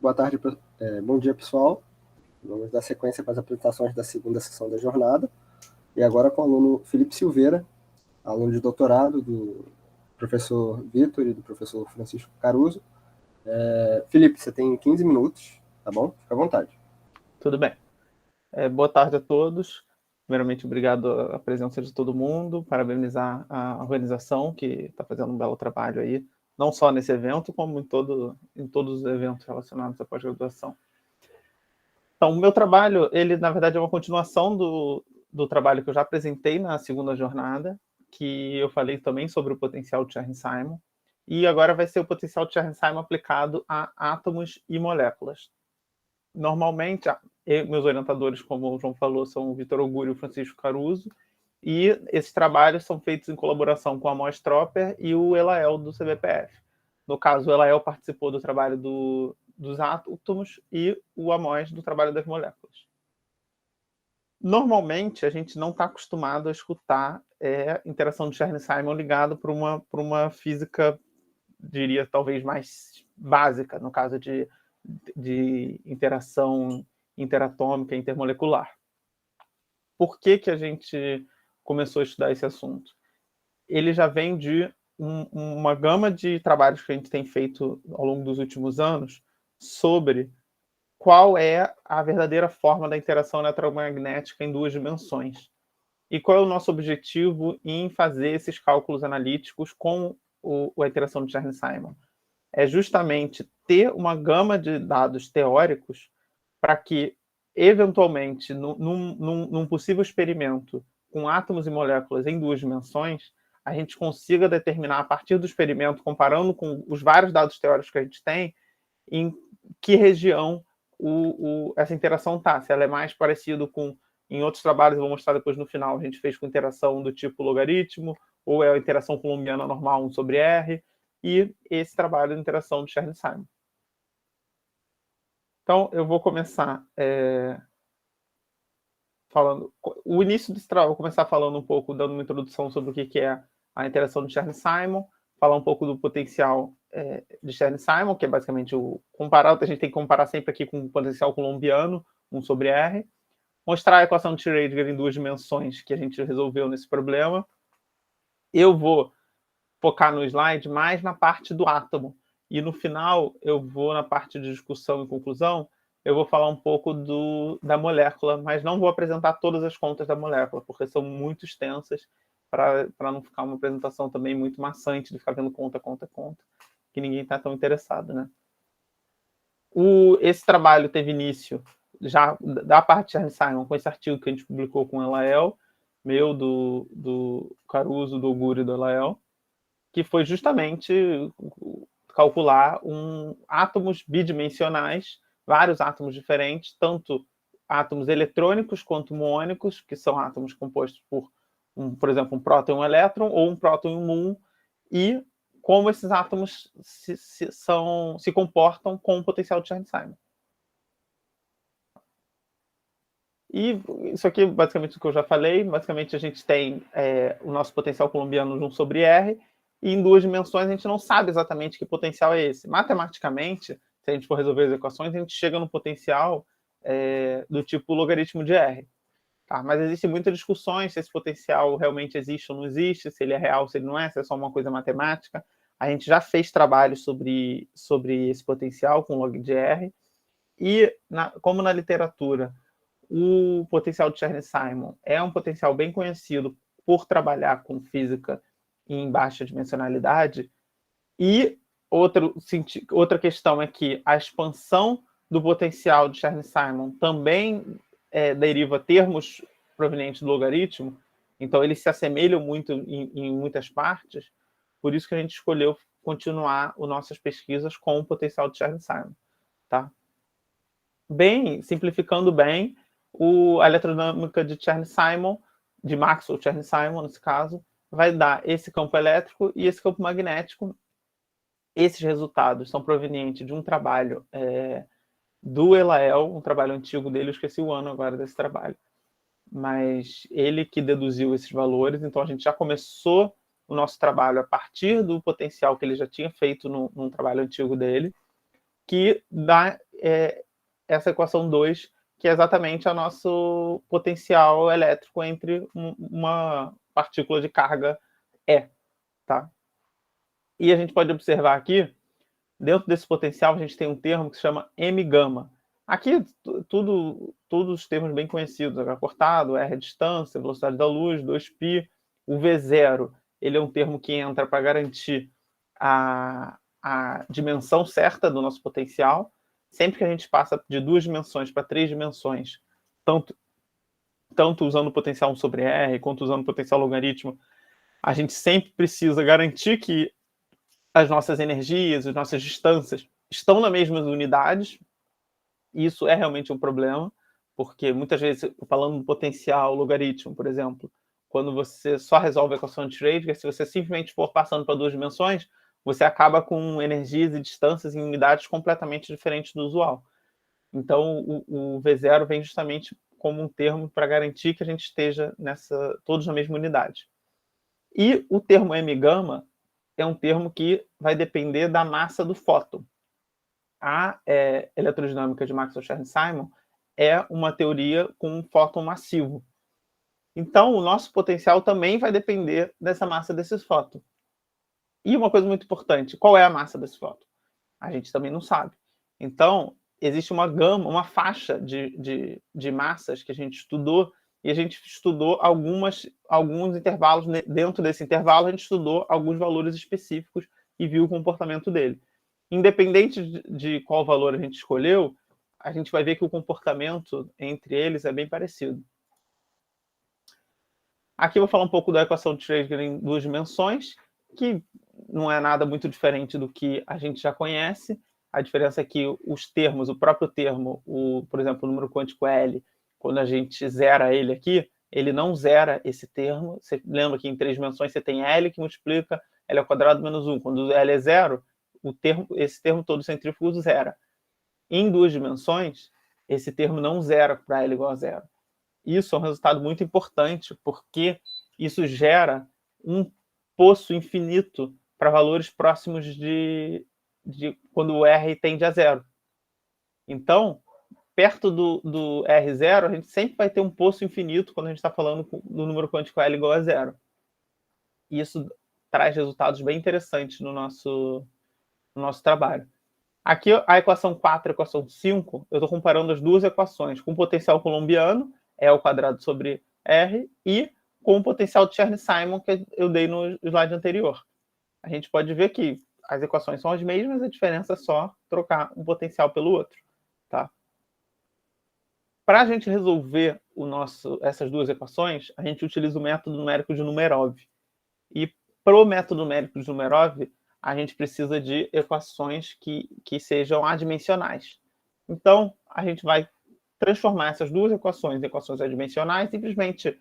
Boa tarde, bom dia, pessoal. Vamos dar sequência para as apresentações da segunda sessão da jornada. E agora com o aluno Felipe Silveira, aluno de doutorado do professor Vitor e do professor Francisco Caruso. Felipe, você tem 15 minutos, tá bom? Fica à vontade. Tudo bem. Boa tarde a todos. Primeiramente, obrigado à presença de todo mundo, parabenizar a organização que está fazendo um belo trabalho aí, não só nesse evento, como em todos os eventos relacionados à pós-graduação. Então, o meu trabalho, ele na verdade é uma continuação do trabalho que eu já apresentei na segunda jornada, que eu falei também sobre o potencial de Chern-Simon, e agora vai ser o potencial de Chern-Simon aplicado a átomos e moléculas. Normalmente, meus orientadores, como o João falou, são o Vitor Auguri e o Francisco Caruso, e esses trabalhos são feitos em colaboração com a Amos Tropper e o Elael do CBPF. No caso, o Elael participou do trabalho dos átomos e o Amos do trabalho das moléculas. Normalmente, a gente não está acostumado a escutar interação de Chern-Simon ligada para uma física, diria, talvez mais básica, no caso de interação interatômica, intermolecular. Por que a gente começou a estudar esse assunto? Ele já vem de uma gama de trabalhos que a gente tem feito ao longo dos últimos anos sobre qual é a verdadeira forma da interação eletromagnética em duas dimensões. E qual é o nosso objetivo em fazer esses cálculos analíticos com a interação de Chern-Simon? É justamente ter uma gama de dados teóricos para que, eventualmente, num possível experimento com átomos e moléculas em duas dimensões, a gente consiga determinar, a partir do experimento, comparando com os vários dados teóricos que a gente tem, em que região essa interação está. Se ela é mais parecida com, em outros trabalhos, eu vou mostrar depois no final, a gente fez com interação do tipo logaritmo, ou é a interação colombiana normal 1 sobre R, e esse trabalho de interação de Chern-Simon. Então, eu vou começar falando... O início desse trabalho, vou começar falando um pouco, dando uma introdução sobre o que é a interação de Chern-Simon, falar um pouco do potencial de Chern-Simon, que é basicamente a gente tem que comparar sempre aqui com o potencial colombiano, 1 sobre R, mostrar a equação de Schrödinger em duas dimensões que a gente resolveu nesse problema. Eu vou focar no slide mais na parte do átomo, e no final eu vou na parte de discussão e conclusão, eu vou falar um pouco da molécula, mas não vou apresentar todas as contas da molécula, porque são muito extensas, para não ficar uma apresentação também muito maçante, de ficar vendo conta, que ninguém está tão interessado, né? Esse trabalho teve início já da parte de Chern-Simon, com esse artigo que a gente publicou com o Elael, meu, do Caruso, do Auguri e do Elael, que foi justamente calcular átomos bidimensionais, vários átomos diferentes, tanto átomos eletrônicos quanto muônicos, que são átomos compostos por exemplo, um próton e um elétron, ou um próton e um muon, e como esses átomos se comportam com o potencial de Chern-Simon. E isso aqui, basicamente, o que eu já falei. Basicamente, a gente tem o nosso potencial colombiano de 1 sobre R, e em duas dimensões a gente não sabe exatamente que potencial é esse. Matematicamente, se a gente for resolver as equações, a gente chega no potencial do tipo logaritmo de R. Tá? Mas existem muitas discussões se esse potencial realmente existe ou não existe, se ele é real, se ele não é, se é só uma coisa matemática. A gente já fez trabalhos sobre esse potencial com log de R, e como na literatura o potencial de Chern-Simon é um potencial bem conhecido por trabalhar com física em baixa dimensionalidade. E outra questão é que a expansão do potencial de Chern-Simon também deriva termos provenientes do logaritmo, então eles se assemelham muito em muitas partes, por isso que a gente escolheu continuar as nossas pesquisas com o potencial de Chern-Simon. Tá? Bem, simplificando bem, a eletrodinâmica de Chern-Simon, de Maxwell-Chern-Simon, nesse caso, vai dar esse campo elétrico e esse campo magnético. Esses resultados são provenientes de um trabalho do Elael, um trabalho antigo dele, eu esqueci o ano agora desse trabalho, mas ele que deduziu esses valores. Então a gente já começou o nosso trabalho a partir do potencial que ele já tinha feito num trabalho antigo dele, que dá essa equação 2, que é exatamente o nosso potencial elétrico entre uma partícula de carga E. Tá? E a gente pode observar aqui, dentro desse potencial, a gente tem um termo que se chama m-gama. Aqui, todos os termos bem conhecidos, H cortado, R é distância, velocidade da luz, 2π. O V0, ele é um termo que entra para garantir a dimensão certa do nosso potencial. Sempre que a gente passa de 2 dimensões para 3 dimensões, tanto usando o potencial 1 sobre R, quanto usando o potencial logaritmo, a gente sempre precisa garantir que as nossas energias, as nossas distâncias estão nas mesmas unidades. Isso é realmente um problema, porque muitas vezes, falando do potencial logaritmo, por exemplo, quando você só resolve a equação de Schrödinger, se você simplesmente for passando para 2 dimensões, você acaba com energias e distâncias em unidades completamente diferentes do usual. Então, o V0 vem justamente como um termo para garantir que a gente esteja todos na mesma unidade. E o termo m-gama é um termo que vai depender da massa do fóton. A eletrodinâmica de Maxwell-Chern-Simon é uma teoria com um fóton massivo. Então, o nosso potencial também vai depender dessa massa desses fótons. E uma coisa muito importante, qual é a massa desse fóton? A gente também não sabe. Então, existe uma gama, uma faixa de massas que a gente estudou, e a gente estudou alguns intervalos. Dentro desse intervalo, a gente estudou alguns valores específicos e viu o comportamento dele. Independente de qual valor a gente escolheu, a gente vai ver que o comportamento entre eles é bem parecido. Aqui eu vou falar um pouco da equação de Schrödinger em 2 dimensões, que não é nada muito diferente do que a gente já conhece. A diferença é que os termos, o próprio termo, por exemplo, o número quântico L, quando a gente zera ele aqui, ele não zera esse termo. Você lembra que em 3 dimensões você tem L que multiplica L ao quadrado menos 1. Quando L é zero, esse termo todo centrífugo zera. Em 2 dimensões, esse termo não zera para L igual a zero. Isso é um resultado muito importante, porque isso gera um poço infinito para valores próximos de quando o R tende a zero. Então, perto do R0, a gente sempre vai ter um poço infinito quando a gente está falando do número quântico L igual a zero. E isso traz resultados bem interessantes no nosso trabalho. Aqui, a equação 4 e a equação 5, eu estou comparando as duas equações com o potencial coulombiano, E ao quadrado sobre R, e com o potencial de Chern-Simon, que eu dei no slide anterior. A gente pode ver que as equações são as mesmas, a diferença é só trocar um potencial pelo outro. Tá? Para a gente resolver essas duas equações, a gente utiliza o método numérico de Numerov. E para o método numérico de Numerov, a gente precisa de equações que sejam adimensionais. Então, a gente vai transformar essas duas equações em equações adimensionais, simplesmente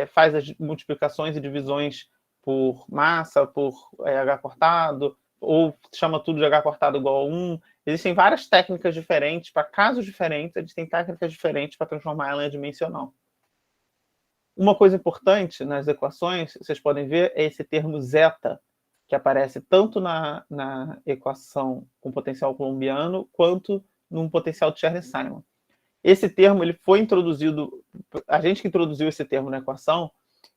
faz as multiplicações e divisões por massa, por H cortado, ou chama tudo de H cortado igual a 1. Existem várias técnicas diferentes, para casos diferentes, a gente tem técnicas diferentes para transformar ela em adimensional. Uma coisa importante nas equações, vocês podem ver, é esse termo zeta, que aparece tanto na equação com potencial coulombiano, quanto num potencial de Chern-Simon. Esse termo ele foi introduzido, a gente que introduziu esse termo na equação,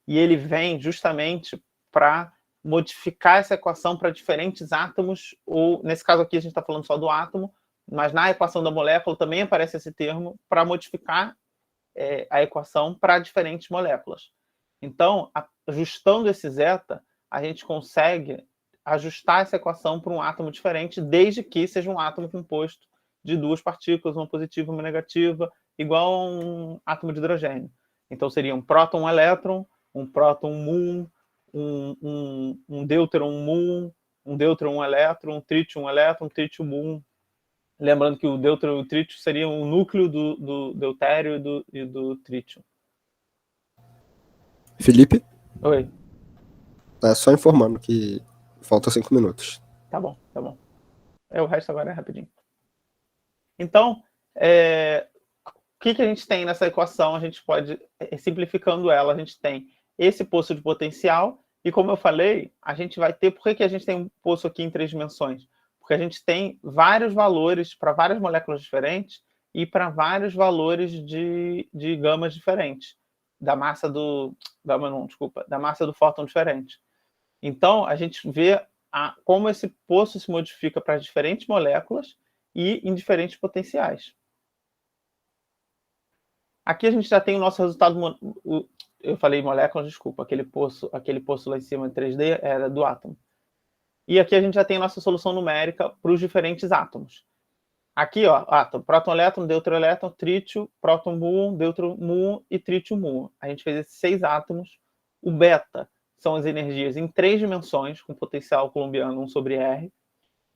e ele vem justamente para modificar essa equação para diferentes átomos, ou nesse caso aqui a gente está falando só do átomo, mas na equação da molécula também aparece esse termo para modificar a equação para diferentes moléculas. Então, ajustando esse zeta, a gente consegue ajustar essa equação para um átomo diferente, desde que seja um átomo composto de 2 partículas, uma positiva e uma negativa, igual a um átomo de hidrogênio. Então, seria um próton, um elétron, um próton, um muon, um deuteron, um muon, um deuteron, um elétron, um trítio, um elétron, um trítio, um muon. Lembrando que o deuteron e o trítio seriam o núcleo do deutério e do trítio. Felipe? Oi. Só informando que falta 5 minutos. Tá bom, tá bom. O resto agora é rapidinho. Então, o que a gente tem nessa equação? A gente pode, simplificando ela, a gente tem esse poço de potencial, e como eu falei, a gente vai ter... Por que a gente tem um poço aqui em 3 dimensões? Porque Porque a gente tem vários valores para várias moléculas diferentes e para vários valores de gamas diferentes, da massa do fóton diferente. Então, a gente vê como esse poço se modifica para diferentes moléculas e em diferentes potenciais. Aqui a gente já tem o nosso resultado. Eu falei moléculas, desculpa, aquele poço lá em cima em 3D era do átomo. E aqui a gente já tem a nossa solução numérica para os diferentes átomos. Aqui, ó, átomo, próton, elétron, deuteron, elétron, trítio, próton, muon, deuteron, muon e trítio, muon. A gente fez esses 6 átomos. O beta são as energias em 3 dimensões, com potencial coulombiano 1/R.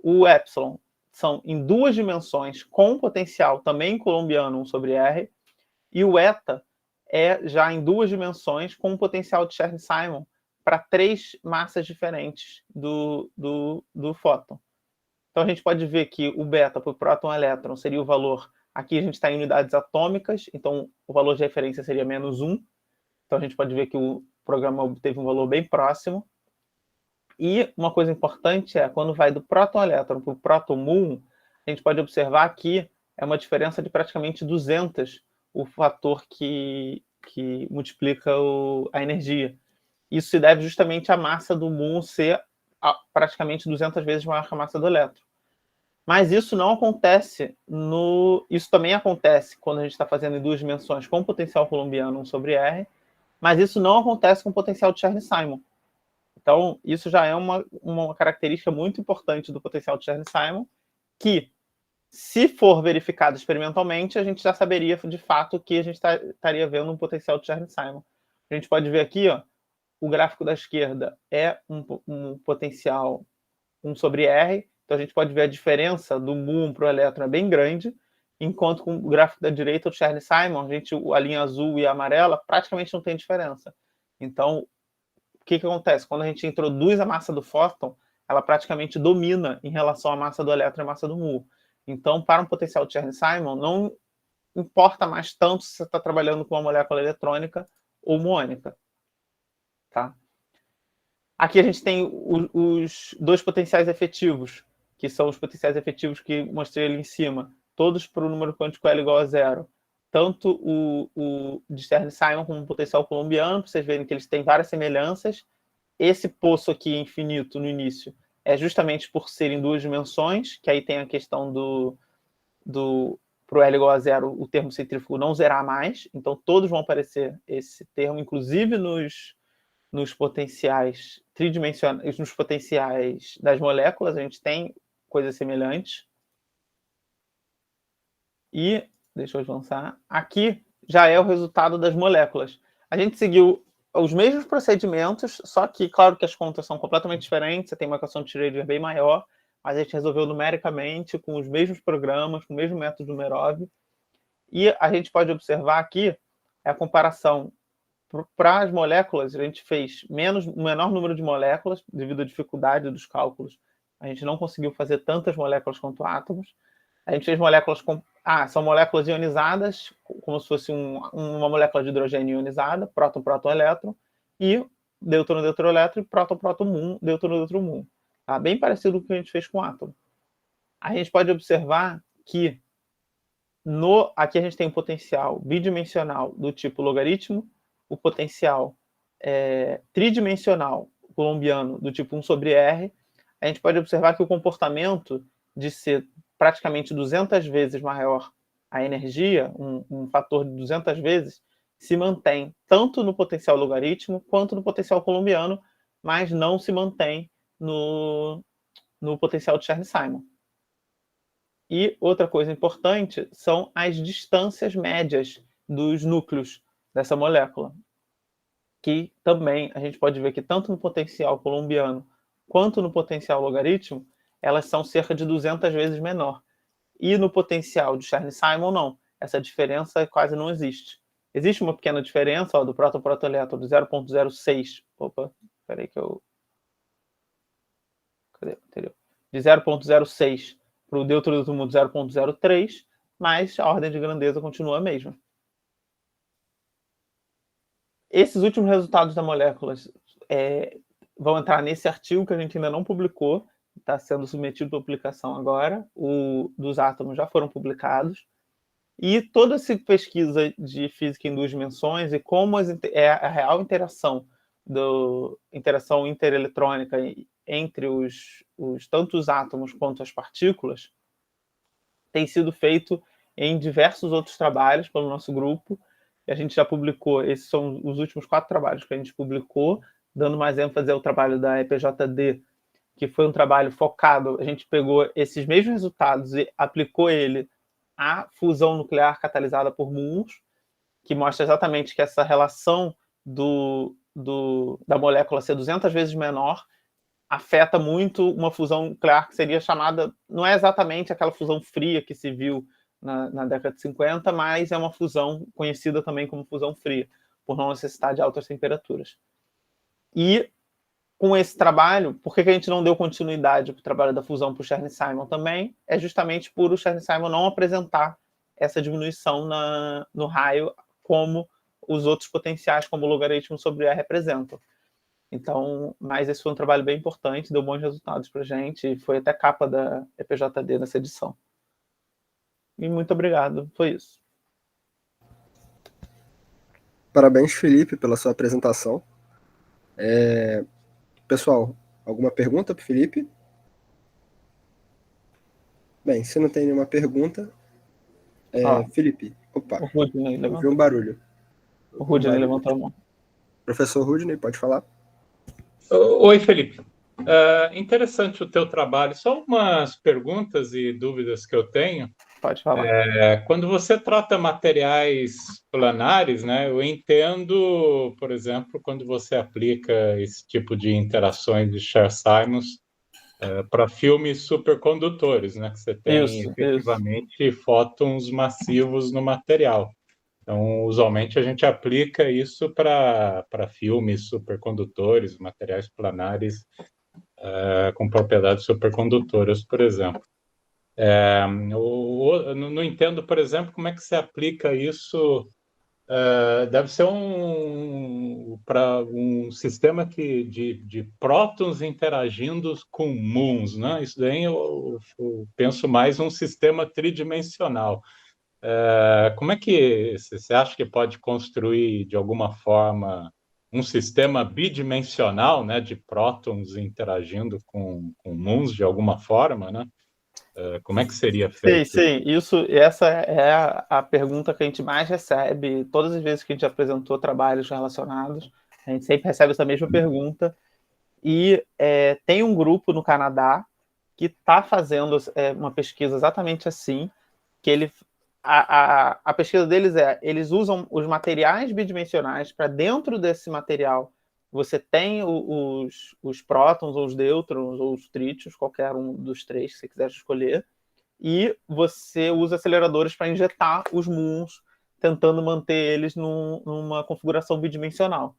O epsilon são em 2 dimensões, com potencial também coulombiano 1/R. E o eta é já em 2 dimensões, com potencial de Chern-Simon para 3 massas diferentes do fóton. Então, a gente pode ver que o beta para o próton e elétron seria o valor... Aqui a gente está em unidades atômicas, então o valor de referência seria -1. Então, a gente pode ver que o programa obteve um valor bem próximo. E uma coisa importante é, quando vai do próton e elétron para o próton muon, a gente pode observar que é uma diferença de praticamente 200 o fator que multiplica a energia. Isso se deve justamente à massa do muon ser praticamente 200 vezes maior que a massa do elétron. Mas isso não acontece Isso também acontece quando a gente está fazendo em 2 dimensões com potencial coulombiano 1/R, mas isso não acontece com potencial de Chern-Simon. Então, isso já é uma característica muito importante do potencial de Chern-Simon, que, se for verificado experimentalmente, a gente já saberia de fato que a gente estaria vendo um potencial de Chern-Simon. A gente pode ver aqui, ó, o gráfico da esquerda é um potencial 1/R, então a gente pode ver a diferença do muon para o elétron é bem grande, enquanto com o gráfico da direita, o Chern-Simon, a linha azul e a amarela, praticamente não tem diferença. Então, o que acontece? Quando a gente introduz a massa do fóton, ela praticamente domina em relação à massa do elétron e à massa do muon. Então, para um potencial de Chern-Simon, não importa mais tanto se você está trabalhando com uma molécula eletrônica ou muônica. Tá? Aqui a gente tem os 2 potenciais efetivos, que são os potenciais efetivos que mostrei ali em cima, todos para o número quântico L igual a 0. Tanto o de Chern-Simon como o potencial coulombiano, para vocês verem que eles têm várias semelhanças. Esse poço aqui infinito no início é justamente por ser em 2 dimensões, que aí tem a questão para o L igual a 0, o termo centrífugo não zerar mais, então todos vão aparecer esse termo, inclusive nos potenciais tridimensionais, nos potenciais das moléculas, a gente tem coisas semelhantes. E, deixa eu avançar, aqui já é o resultado das moléculas. A gente seguiu os mesmos procedimentos, só que, claro que as contas são completamente diferentes, você tem uma equação de Schrödinger bem maior, mas a gente resolveu numericamente, com os mesmos programas, com o mesmo método Numerov. E a gente pode observar aqui a comparação para as moléculas. A gente fez um menor número de moléculas, devido à dificuldade dos cálculos. A gente não conseguiu fazer tantas moléculas quanto átomos. A gente fez moléculas são moléculas ionizadas, como se fosse uma molécula de hidrogênio ionizada, próton, próton, elétron, e deuteron, deuteron, elétron, e próton, próton, muon, deuteron, deuteron, muon. Tá? Bem parecido com o que a gente fez com o átomo. A gente pode observar que aqui a gente tem um potencial bidimensional do tipo logaritmo, o potencial tridimensional coulombiano do tipo 1/R. A gente pode observar que o comportamento de ser praticamente 200 vezes maior a energia, um fator de 200 vezes, se mantém tanto no potencial logaritmo quanto no potencial coulombiano, mas não se mantém no potencial de Chern-Simon. E outra coisa importante são as distâncias médias dos núcleos dessa molécula, que também a gente pode ver que tanto no potencial coulombiano quanto no potencial logaritmo, elas são cerca de 200 vezes menor. E no potencial de Chern-Simon, não. Essa diferença quase não existe. Existe uma pequena diferença do próton-próton-elétron de 0,06. Opa, peraí que eu... Cadê? Entendeu? De 0,06 para o deuteron de 0,03, mas a ordem de grandeza continua a mesma. Esses últimos resultados das moléculas vão entrar nesse artigo que a gente ainda não publicou, está sendo submetido para publicação agora, o dos átomos já foram publicados, e toda essa pesquisa de física em duas dimensões e como é a real interação intereletrônica entre tanto os átomos quanto as partículas tem sido feito em diversos outros trabalhos pelo nosso grupo. A gente já publicou, esses são os últimos 4 trabalhos que a gente publicou, dando mais ênfase ao trabalho da EPJD, que foi um trabalho focado, a gente pegou esses mesmos resultados e aplicou ele à fusão nuclear catalisada por muons, que mostra exatamente que essa relação da molécula ser 200 vezes menor afeta muito uma fusão nuclear que seria chamada, não é exatamente aquela fusão fria que se viu na década de 50, mas é uma fusão conhecida também como fusão fria, por não necessitar de altas temperaturas. E com esse trabalho, por que a gente não deu continuidade para o trabalho da fusão para o Chern-Simons também? É justamente por o Chern-Simons não apresentar essa diminuição no raio como os outros potenciais, como o logaritmo sobre R representam. Então, mas esse foi um trabalho bem importante, deu bons resultados para a gente, e foi até capa da EPJD nessa edição. E muito obrigado, foi isso. Parabéns, Felipe, pela sua apresentação. Pessoal, alguma pergunta para o Felipe? Bem, se não tem nenhuma pergunta, Felipe, opa, ouvi um barulho. O Rudney levantou a mão. Professor Rudney, pode falar? Oi, Felipe. Interessante o teu trabalho. Só umas perguntas e dúvidas que eu tenho. Pode falar. Quando você trata materiais planares, né, eu entendo, por exemplo, quando você aplica esse tipo de interações de Chern-Simons para filmes supercondutores, né, que você tem efetivamente fótons massivos no material. Então, usualmente, a gente aplica isso para filmes supercondutores, materiais planares com propriedades supercondutoras, por exemplo. Eu não entendo, por exemplo, como é que se aplica isso. Deve ser para um sistema de prótons interagindo com muons, né? Isso daí eu penso mais um sistema tridimensional. Como é que você acha que pode construir, de alguma forma, um sistema bidimensional, né, de prótons interagindo com muons, de alguma forma, né? Como é que seria feito? Sim, essa é a pergunta que a gente mais recebe todas as vezes que a gente apresentou trabalhos relacionados. A gente sempre recebe essa mesma pergunta. E tem um grupo no Canadá que está fazendo uma pesquisa exatamente assim, que a pesquisa deles eles usam os materiais bidimensionais para dentro desse material você tem os prótons, ou os nêutrons, ou os trítios, qualquer um dos 3 que você quiser escolher, e você usa aceleradores para injetar os muons, tentando manter eles numa configuração bidimensional.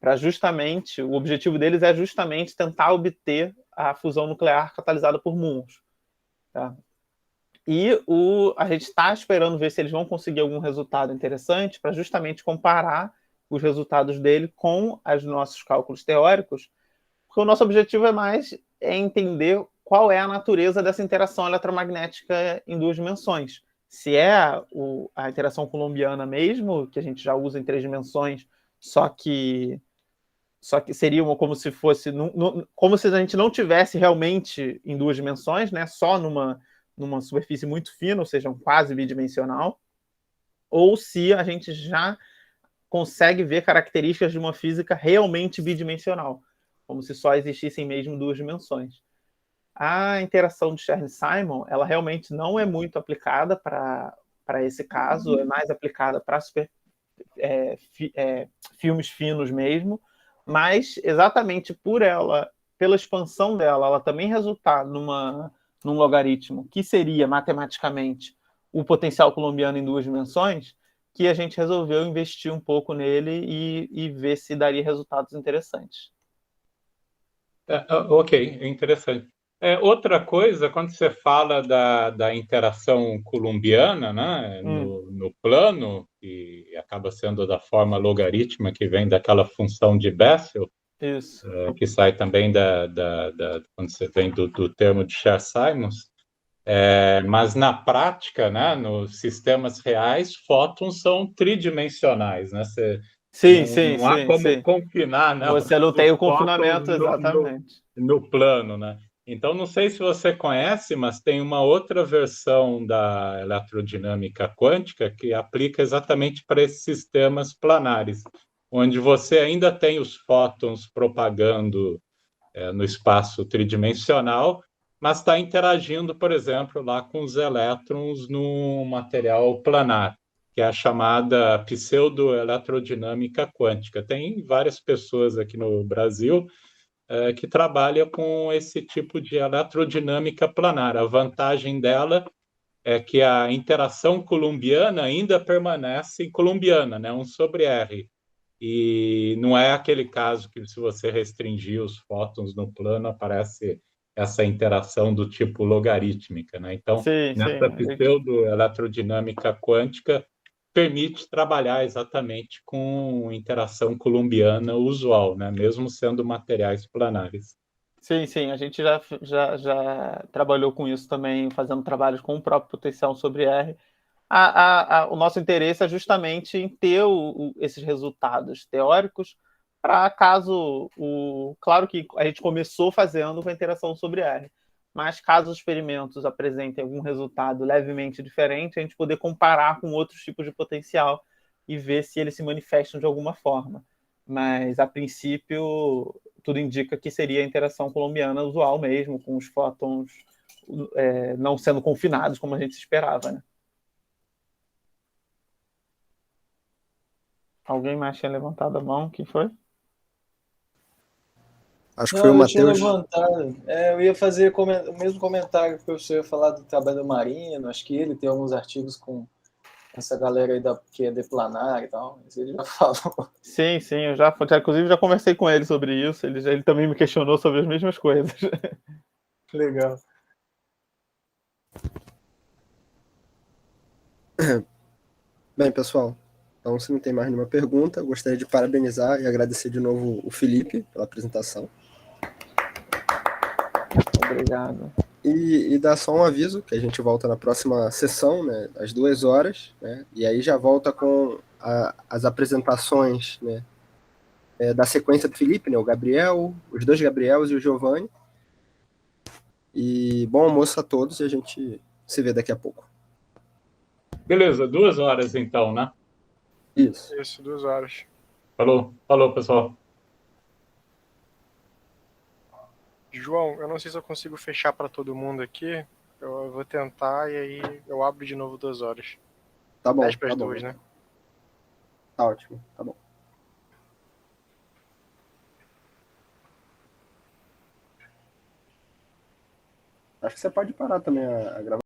O objetivo deles é justamente tentar obter a fusão nuclear catalisada por muons. Tá? E a gente está esperando ver se eles vão conseguir algum resultado interessante para justamente comparar os resultados dele com os nossos cálculos teóricos, porque o nosso objetivo é entender qual é a natureza dessa interação eletromagnética em 2 dimensões. Se é a interação coulombiana mesmo, que a gente já usa em 3 dimensões, só que seria como se fosse como se a gente não tivesse realmente em 2 dimensões, né? Só numa superfície muito fina, ou seja, quase bidimensional, ou se a gente já consegue ver características de uma física realmente bidimensional, como se só existissem mesmo 2 dimensões. A interação de Chern-Simons, ela realmente não é muito aplicada para esse caso, é mais aplicada para filmes finos mesmo, mas exatamente pela expansão dela, ela também resultar num logaritmo que seria matematicamente o potencial coulombiano em 2 dimensões, que a gente resolveu investir um pouco nele e ver se daria resultados interessantes. Ok, interessante. Outra coisa, quando você fala da interação coulombiana, né, no plano, que acaba sendo da forma logarítmica que vem daquela função de Bessel, Isso. que sai também quando você vem do termo de Chern-Simons. Mas na prática, né, nos sistemas reais, fótons são tridimensionais, né? Sim, sim, Não há sim, como sim. confinar, né, Você não tem os o fótons confinamento, exatamente. no plano, né? Então, não sei se você conhece, mas tem uma outra versão da eletrodinâmica quântica que aplica exatamente para esses sistemas planares, onde você ainda tem os fótons propagando no espaço tridimensional, mas está interagindo, por exemplo, lá com os elétrons no material planar, que é a chamada pseudoeletrodinâmica quântica. Tem várias pessoas aqui no Brasil que trabalham com esse tipo de eletrodinâmica planar. A vantagem dela é que a interação coulombiana ainda permanece coulombiana, né? 1 sobre R. E não é aquele caso que, se você restringir os fótons no plano, aparece essa interação do tipo logarítmica, né? Então, Sim, nessa sim. pseudo-eletrodinâmica quântica, permite trabalhar exatamente com interação coulombiana usual, né? Mesmo sendo materiais planares. Sim, sim, a gente já trabalhou com isso também, fazendo trabalhos com o próprio potencial sobre R. O nosso interesse é justamente em ter esses resultados teóricos para caso claro que a gente começou fazendo com a interação sobre R, mas caso os experimentos apresentem algum resultado levemente diferente, a gente poder comparar com outros tipos de potencial e ver se eles se manifestam de alguma forma. Mas, a princípio, tudo indica que seria a interação coulombiana usual mesmo, com os fótons não sendo confinados como a gente esperava, né? Alguém mais tinha levantado a mão? Quem foi? Acho que foi o Não, eu tinha Matheus. levantado. Eu ia fazer o mesmo comentário que o professor ia falar do trabalho do Marino. Acho que ele tem alguns artigos com essa galera aí que é deplanar e tal. Mas ele já falou. Sim, sim, inclusive já conversei com ele sobre isso. Ele também me questionou sobre as mesmas coisas. Legal. Bem, pessoal, então se não tem mais nenhuma pergunta, eu gostaria de parabenizar e agradecer de novo o Felipe pela apresentação. Obrigado. E dar só um aviso, que a gente volta na próxima sessão, né, às 2 horas, né, e aí já volta com as apresentações, né, da sequência do Felipe, né, o Gabriel, os dois Gabriels e o Giovanni. E bom almoço a todos e a gente se vê daqui a pouco. Beleza, 2 horas então, né? Isso. Isso, 2 horas. Falou, pessoal. João, eu não sei se eu consigo fechar para todo mundo aqui. Eu vou tentar e aí eu abro de novo 2 horas. Tá bom, 10 para tá as bom. 2, né? Tá ótimo, tá bom. Acho que você pode parar também a gravação.